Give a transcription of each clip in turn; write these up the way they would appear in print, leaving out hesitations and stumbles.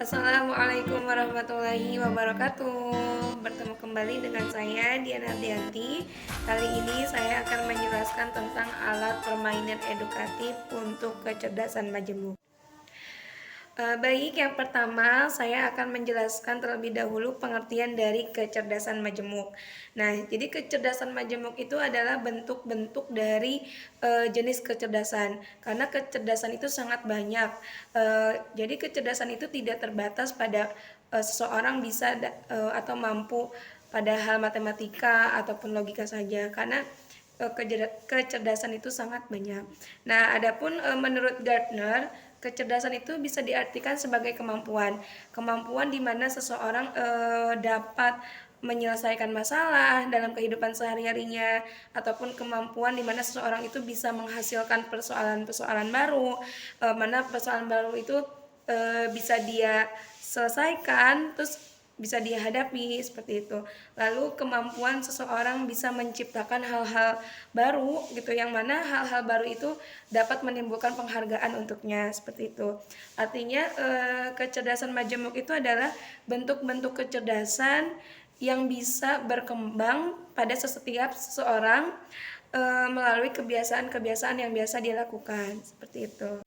Assalamualaikum warahmatullahi wabarakatuh. Bertemu kembali dengan saya Diana Ardianti. Kali ini saya akan menjelaskan tentang alat permainan edukatif untuk kecerdasan majemuk. Baik, yang pertama saya akan menjelaskan terlebih dahulu pengertian dari kecerdasan majemuk. Nah, jadi kecerdasan majemuk itu adalah bentuk-bentuk dari jenis kecerdasan. Karena kecerdasan itu sangat banyak. Jadi kecerdasan itu tidak terbatas pada seseorang bisa atau mampu pada hal matematika ataupun logika saja. Karena kecerdasan itu sangat banyak. Nah, adapun menurut Gartner, kecerdasan itu bisa diartikan sebagai kemampuan di mana seseorang dapat menyelesaikan masalah dalam kehidupan sehari-harinya, ataupun kemampuan di mana seseorang itu bisa menghasilkan persoalan-persoalan baru, mana persoalan baru itu bisa dia selesaikan, terus bisa dihadapi seperti itu. Lalu kemampuan seseorang bisa menciptakan hal-hal baru gitu, yang mana hal-hal baru itu dapat menimbulkan penghargaan untuknya seperti itu. Artinya kecerdasan majemuk itu adalah bentuk-bentuk kecerdasan yang bisa berkembang pada setiap seseorang melalui kebiasaan-kebiasaan yang biasa dia lakukan seperti itu.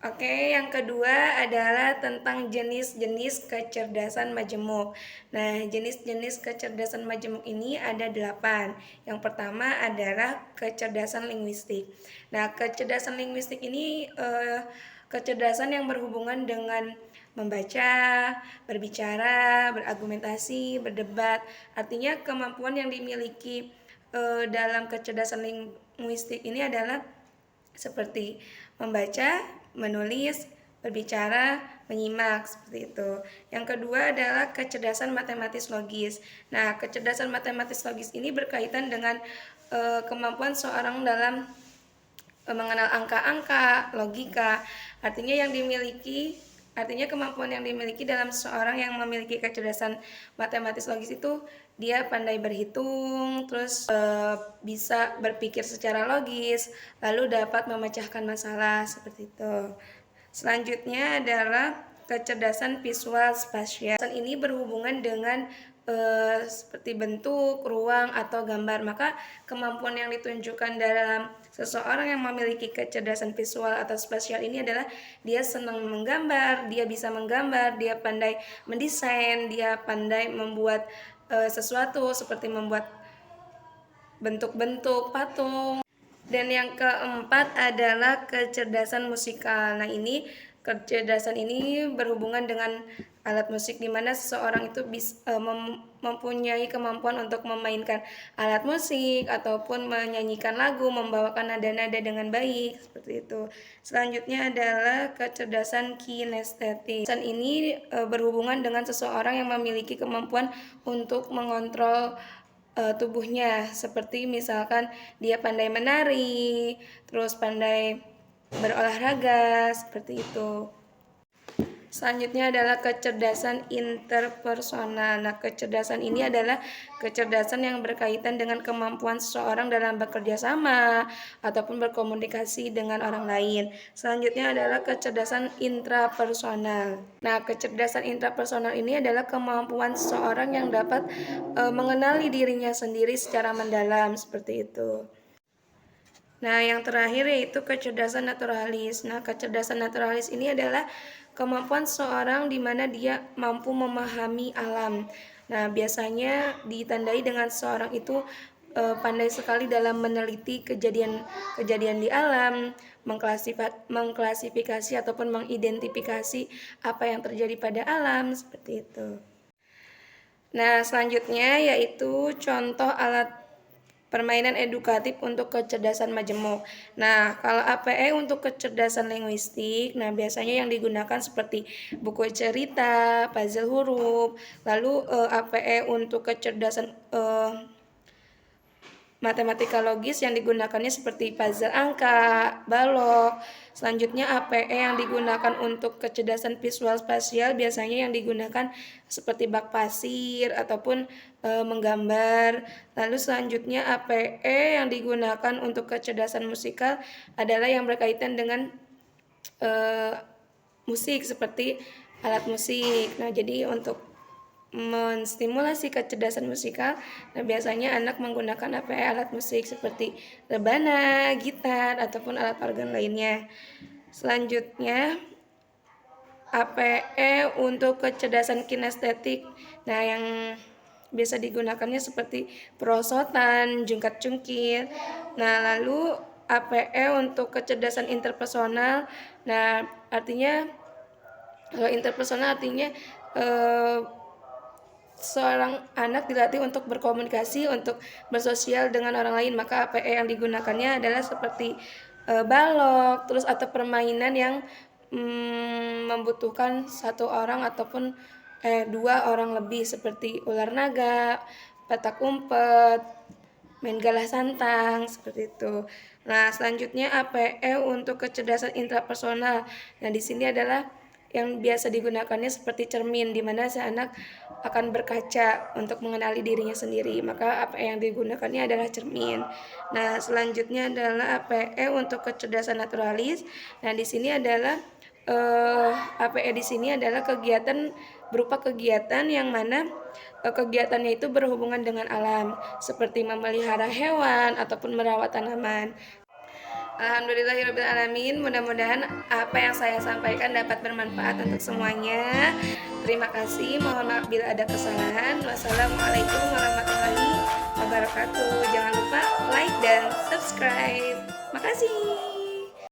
Oke, yang kedua adalah tentang jenis-jenis kecerdasan majemuk. Nah, jenis-jenis kecerdasan majemuk ini ada 8. Yang pertama adalah kecerdasan linguistik. Nah, kecerdasan linguistik ini kecerdasan yang berhubungan dengan membaca, berbicara, berargumentasi, berdebat. Artinya kemampuan yang dimiliki dalam kecerdasan linguistik ini adalah seperti membaca, menulis, berbicara, menyimak seperti itu. Yang kedua adalah kecerdasan matematis logis. Nah, kecerdasan matematis logis ini berkaitan dengan kemampuan seorang dalam mengenal angka-angka, logika. Artinya kemampuan yang dimiliki dalam seseorang yang memiliki kecerdasan matematis logis itu dia pandai berhitung, terus bisa berpikir secara logis, lalu dapat memecahkan masalah seperti itu. Selanjutnya adalah kecerdasan visual spasial. Ini berhubungan dengan seperti bentuk, ruang, atau gambar. Maka kemampuan yang ditunjukkan dalam seseorang yang memiliki kecerdasan visual atau spasial ini adalah dia senang menggambar, dia bisa menggambar, dia pandai mendesain, dia pandai membuat sesuatu seperti membuat bentuk-bentuk patung. Dan yang keempat adalah kecerdasan musikal. Nah, kecerdasan ini berhubungan dengan alat musik, di mana seseorang itu mempunyai kemampuan untuk memainkan alat musik ataupun menyanyikan lagu, membawakan nada-nada dengan baik seperti itu. Selanjutnya adalah kecerdasan kinestetik. Kecerdasan ini berhubungan dengan seseorang yang memiliki kemampuan untuk mengontrol tubuhnya, seperti misalkan dia pandai menari, terus pandai berolahraga seperti itu. Selanjutnya adalah kecerdasan interpersonal. Nah, kecerdasan ini adalah kecerdasan yang berkaitan dengan kemampuan seseorang dalam bekerja sama ataupun berkomunikasi dengan orang lain. Selanjutnya adalah kecerdasan intrapersonal. Nah, kecerdasan intrapersonal ini adalah kemampuan seseorang yang dapat mengenali dirinya sendiri secara mendalam seperti itu. Nah, yang terakhir yaitu kecerdasan naturalis. Nah, kecerdasan naturalis ini adalah kemampuan seorang di mana dia mampu memahami alam. Nah, biasanya ditandai dengan seorang itu pandai sekali dalam meneliti kejadian di alam, mengklasifikasi ataupun mengidentifikasi apa yang terjadi pada alam seperti itu. Nah, selanjutnya yaitu contoh alat permainan edukatif untuk kecerdasan majemuk. Nah, kalau APE untuk kecerdasan linguistik, nah biasanya yang digunakan seperti buku cerita, puzzle huruf, lalu APE untuk kecerdasan matematika logis yang digunakannya seperti puzzle angka, balok. Selanjutnya APE yang digunakan untuk kecerdasan visual spasial biasanya yang digunakan seperti bak pasir ataupun menggambar. Lalu selanjutnya APE yang digunakan untuk kecerdasan musikal adalah yang berkaitan dengan musik seperti alat musik. Nah, jadi untuk menstimulasi kecerdasan musikal, nah biasanya anak menggunakan alat musik seperti rebana, gitar, ataupun alat organ lainnya. Selanjutnya, APE untuk kecerdasan kinestetik. Nah, yang biasa digunakannya seperti perosotan, jungkat-jungkit. Nah, lalu APE untuk kecerdasan interpersonal. Nah, artinya kalau interpersonal artinya seorang anak dilatih untuk berkomunikasi, untuk bersosial dengan orang lain. Maka APE yang digunakannya adalah seperti balok, terus atau permainan yang membutuhkan satu orang ataupun dua orang lebih, seperti ular naga, petak umpet, main galah santang, seperti itu. Nah, selanjutnya APE untuk kecerdasan intrapersonal. Nah, di sini adalah yang biasa digunakannya seperti cermin, di mana si anak akan berkaca untuk mengenali dirinya sendiri. Maka APE yang digunakannya adalah cermin. Nah, selanjutnya adalah APE untuk kecerdasan naturalis. Nah, di sini adalah APE di sini adalah kegiatan berupa kegiatan yang mana kegiatannya itu berhubungan dengan alam, seperti memelihara hewan ataupun merawat tanaman. Alhamdulillahirrahmanirrahim. Mudah-mudahan apa yang saya sampaikan dapat bermanfaat untuk semuanya. Terima kasih. Mohon maaf bila ada kesalahan. Wassalamualaikum warahmatullahi wabarakatuh. Jangan lupa like dan subscribe. Makasih.